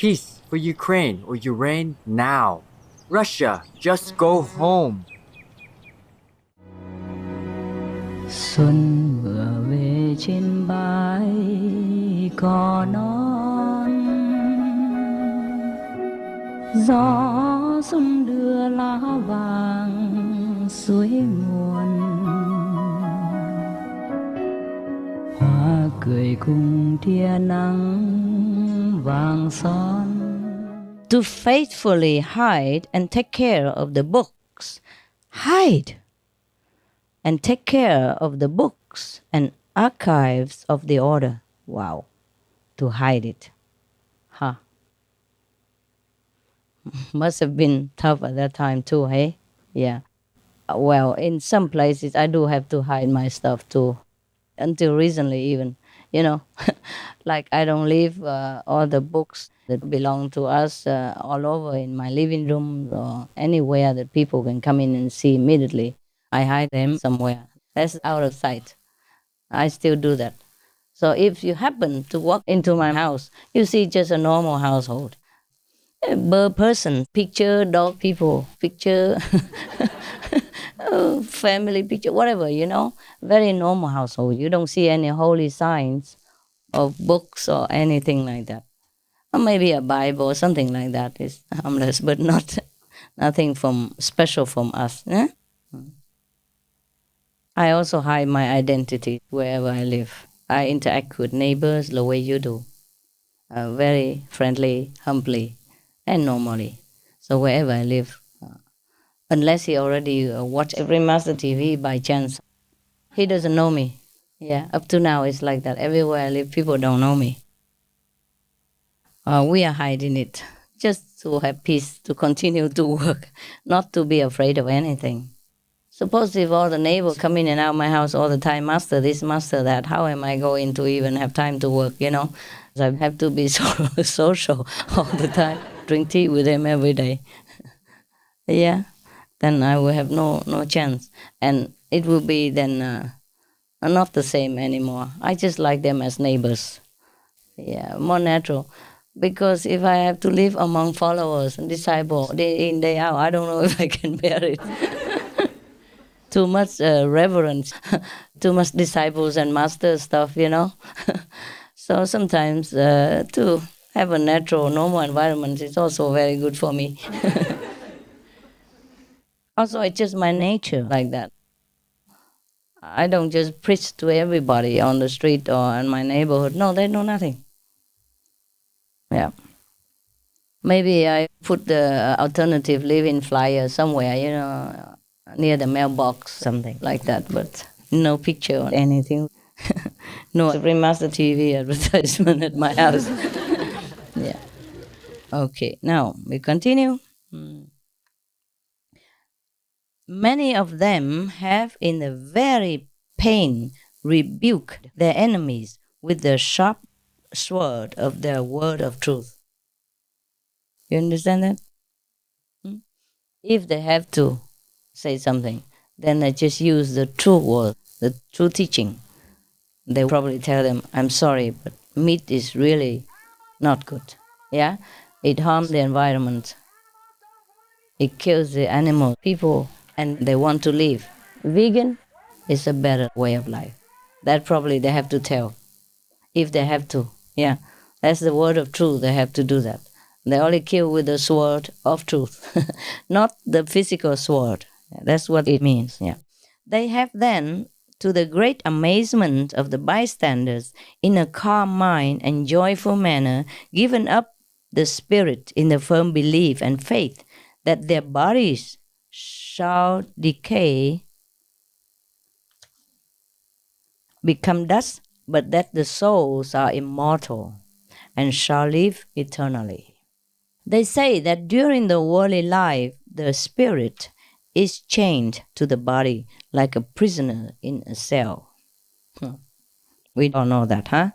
Peace for Ukraine or Ukraine now. Russia, just go home. Xuân vừa về trên bãi cỏ non, gió xuân đưa lá vàng suối nguồn, hoa cười cùng tia nắng vàng son. To faithfully hide and take care of the books. Hide and take care of the books and archives of the order. Wow, to hide it. Huh. Must have been tough at that time too, hey? Yeah. Well, in some places I do have to hide my stuff too. Until recently even, you know. Like I don't leave all the books that belong to us all over in my living room or anywhere that people can come in and see immediately. I hide them somewhere. That's out of sight. I still do that. So if you happen to walk into my house, you see just a normal household. A bird person, picture, dog people, picture, family picture, whatever, you know. Very normal household. You don't see any holy signs of books or anything like that. Or maybe a Bible or something like that is harmless, but nothing from special from us. Eh? I also hide my identity wherever I live. I interact with neighbors the way you do, very friendly, humbly, and normally. So wherever I live, unless he already watch every Master TV by chance, he doesn't know me. Yeah, up to now it's like that. Everywhere I live, people don't know me. We are hiding it just to have peace, to continue to work, not to be afraid of anything. Suppose if all the neighbors come in and out of my house all the time, master this, master that, how am I going to even have time to work, you know? I have to be social all the time, drink tea with them every day. Yeah, then I will have no chance. And it will be then not the same anymore. I just like them as neighbors. Yeah, more natural. Because if I have to live among followers and disciples day in, day out, I don't know if I can bear it. Too much reverence, too much disciples and master stuff, you know. So sometimes to have a natural, normal environment is also very good for me. Also, it's just my nature like that. I don't just preach to everybody on the street or in my neighborhood. No, they know nothing. Yeah. Maybe I put the alternative living flyer somewhere, you know, near the mailbox, something like that, but no picture or anything. No every Master TV advertisement at my house. Yeah. Okay, now we continue. Many of them have in the very pain rebuked their enemies with the sharp sword of their word of truth. You understand that? If they have to say something, then they just use the true word, the true teaching. They probably tell them, I'm sorry, but meat is really not good. Yeah? It harms the environment. It kills the animal, people, and they want to live. Vegan is a better way of life. That probably they have to tell. If they have to. Yeah. That's the word of truth. They have to do that. They only kill with the sword of truth, not the physical sword. That's what it means. Yeah. They have then, to the great amazement of the bystanders, in a calm mind and joyful manner, given up the spirit in the firm belief and faith that their bodies shall decay, become dust, but that the souls are immortal and shall live eternally. They say that during the worldly life, the spirit is chained to the body like a prisoner in a cell. We don't know that, huh?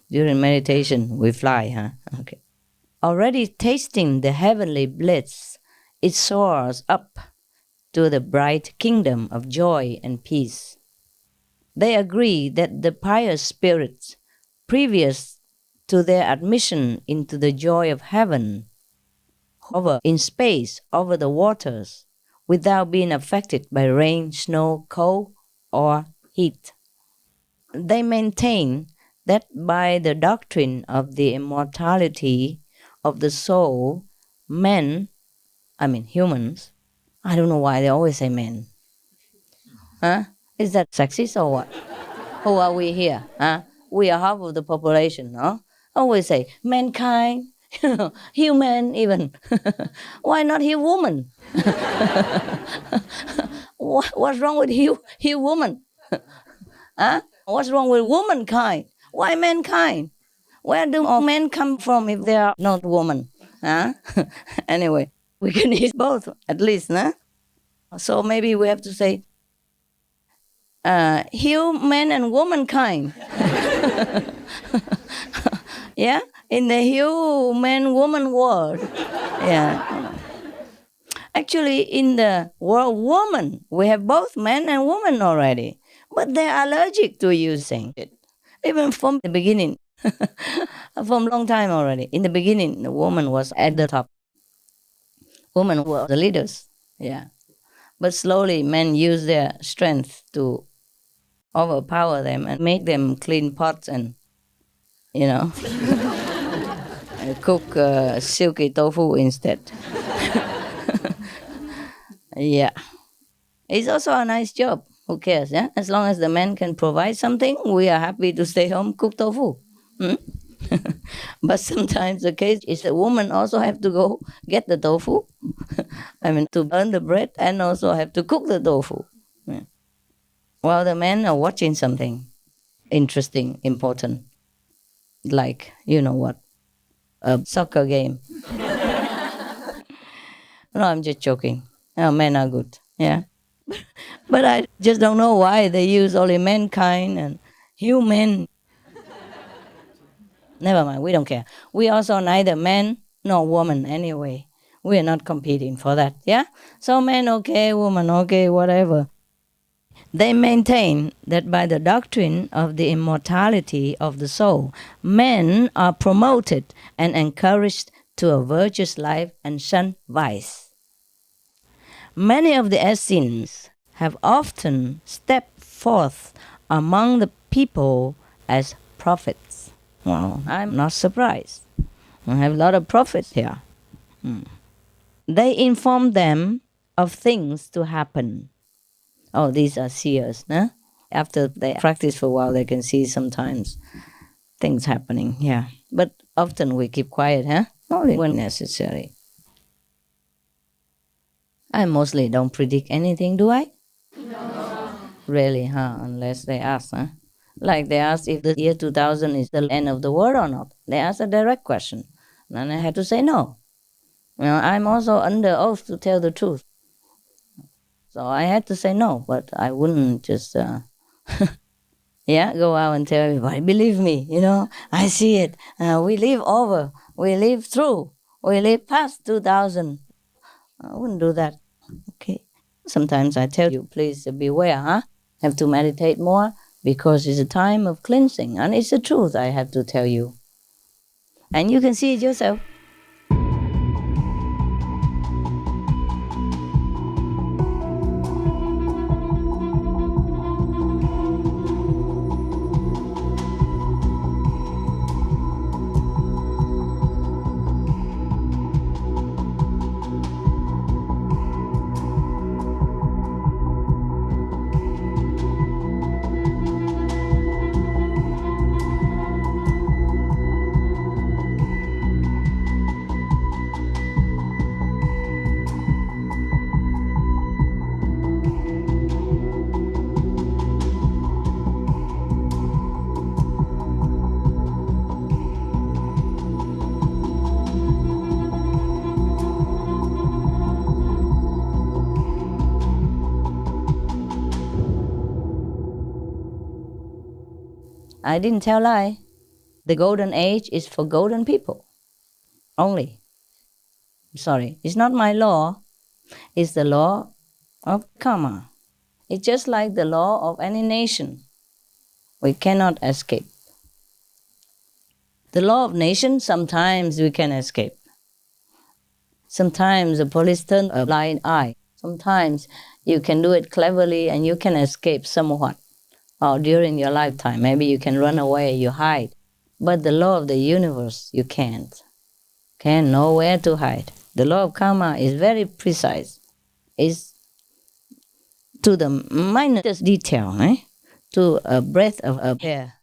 During meditation, we fly, huh? Okay. Already tasting the heavenly bliss, it soars up to the bright kingdom of joy and peace. They agree that the pious spirits, previous to their admission into the joy of heaven, hover in space over the waters without being affected by rain, snow, cold, or heat. They maintain that by the doctrine of the immortality of the soul, humans, I don't know why they always say men. Huh? Is that sexist or what? Who are we here? Huh? We are half of the population, no? Always say mankind, human even. Why not woman? What's wrong with woman? Huh? What's wrong with womankind? Why mankind? Where do all men come from if they are not woman? Huh? Anyway, we can use both at least, nah? So maybe we have to say human and womankind. Yeah, in the human woman world. Yeah. Actually, in the world woman, we have both men and woman already, but they're allergic to using it, even from the beginning, from long time already. In the beginning, the woman was at the top. Women were the leaders. Yeah, but slowly, men use their strength to overpower them and make them clean pots and, you know, cook silky tofu instead. Yeah. It's also a nice job. Who cares? Yeah? As long as the man can provide something, we are happy to stay home, cook tofu. Hmm? But sometimes the case is the woman also have to go get the tofu. To burn the bread and also have to cook the tofu. Yeah. While the men are watching something interesting, important, like, you know what, a soccer game. No, I'm just joking. Oh, men are good. Yeah. But I just don't know why they use only mankind and human. Never mind, we don't care. We also neither man nor woman anyway. We are not competing for that, yeah? So men okay, woman okay, whatever. They maintain that by the doctrine of the immortality of the soul, men are promoted and encouraged to a virtuous life and shun vice. Many of the Essenes have often stepped forth among the people as prophets. Well, I'm not surprised. I have a lot of prophets here. They inform them of things to happen. Oh, these are seers, huh? After they practice for a while, they can see sometimes things happening, yeah. But often we keep quiet, huh? Only when necessary. I mostly don't predict anything, do I? Really, huh? Unless they ask, huh? Like they asked if the year 2000 is the end of the world or not. They asked a direct question. And I had to say no. I'm also under oath to tell the truth. So I had to say no, but I wouldn't just, go out and tell everybody, believe me, I see it. We live over, we live through, we live past 2000. I wouldn't do that. Okay. Sometimes I tell you, please beware, huh? Have to meditate more because it's a time of cleansing. And it's the truth I have to tell you. And you can see it yourself. I didn't tell lie. The golden age is for golden people only. Sorry, it's not my law. It's the law of karma. It's just like the law of any nation. We cannot escape. The law of nations, sometimes we can escape. Sometimes the police turn a blind eye. Sometimes you can do it cleverly and you can escape somewhat. Or during your lifetime, maybe you can run away, you hide. But the law of the universe, you can't. Can nowhere to hide. The law of karma is very precise. It's to the minutest detail, to a breath of a hair.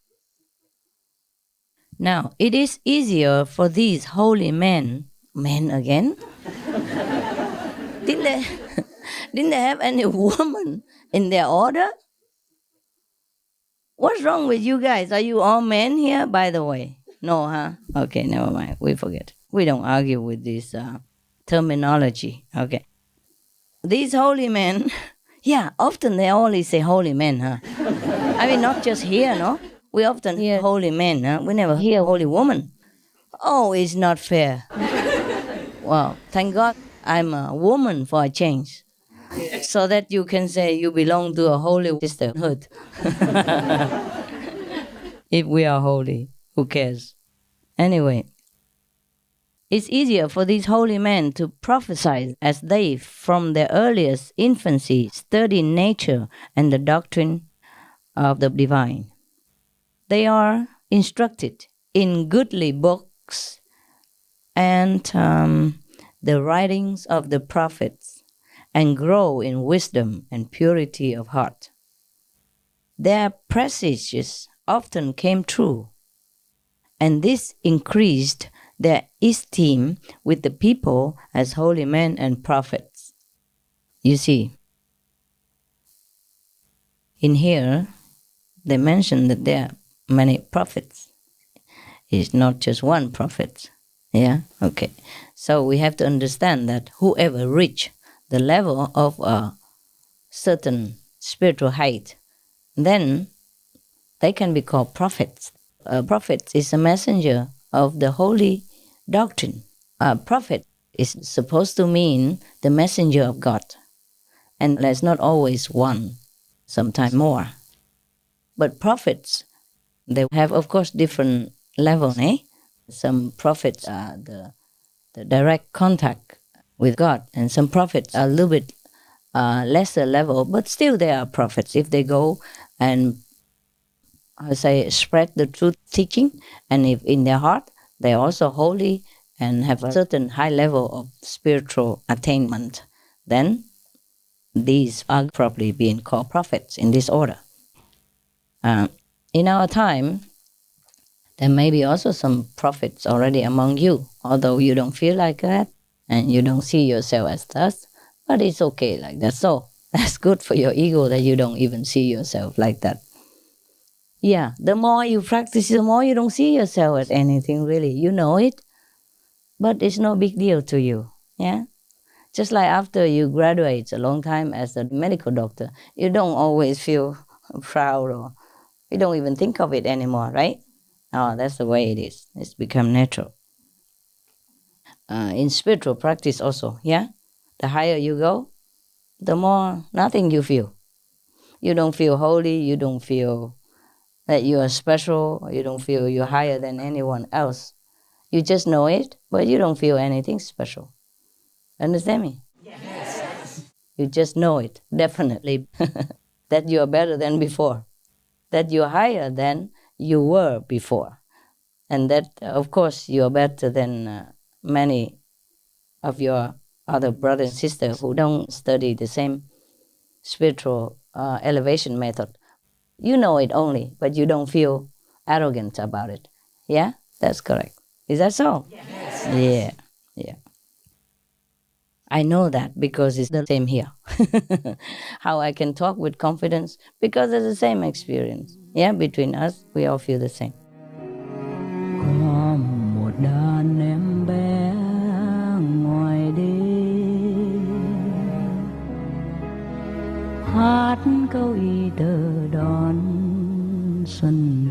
Now, it is easier for these holy men again? Didn't they, didn't they have any woman in their order? What's wrong with you guys? Are you all men here, by the way? No, huh? Okay, never mind. We forget. We don't argue with this terminology. Okay. These holy men, yeah, often they only say holy men, huh? I mean, not just here, no? We often hear holy men, huh? We never hear holy woman. Oh, it's not fair. Well, thank God I'm a woman for a change. So that you can say you belong to a holy sisterhood. If we are holy, who cares? Anyway, it's easier for these holy men to prophesy as they, from their earliest infancy, study nature and the doctrine of the divine. They are instructed in goodly books and the writings of the prophets, and grow in wisdom and purity of heart. Their presages often came true, and this increased their esteem with the people as holy men and prophets. You see, in here, they mention that there are many prophets. It's not just one prophet. Yeah? Okay. So we have to understand that whoever reach the level of a certain spiritual height, then they can be called prophets. A prophet is a messenger of the holy doctrine. A prophet is supposed to mean the messenger of God. And there's not always one, sometimes more. But prophets, they have, of course, different levels. Some prophets are the direct contact with God, and some prophets are a little bit lesser level, but still they are prophets. If they go and spread the truth teaching, and if in their heart they are also holy and have a certain high level of spiritual attainment, then these are probably being called prophets in this order. In our time, there may be also some prophets already among you, although you don't feel like that and you don't see yourself as thus, but it's okay like that. So that's good for your ego that you don't even see yourself like that. Yeah, the more you practice, the more you don't see yourself as anything really. You know it, but it's no big deal to you. Yeah? Just like after you graduate a long time as a medical doctor, you don't always feel proud or you don't even think of it anymore, right? Oh, that's the way it is. It's become natural. In spiritual practice also, yeah? The higher you go, the more nothing you feel. You don't feel holy, you don't feel that you are special, you don't feel you're higher than anyone else. You just know it, but you don't feel anything special. Understand me? Yes. You just know it, definitely, that you are better than before, that you're higher than you were before, and that, of course, you are better than many of your other brothers and sisters who don't study the same spiritual elevation method. You know it only, but you don't feel arrogant about it. Yeah? That's correct. Is that so? Yes. Yeah. I know that because it's the same here. How I can talk with confidence because it's the same experience. Yeah, between us, we all feel the same. Có một đàn em bé ngoài đê hát câu y tơ đón xuân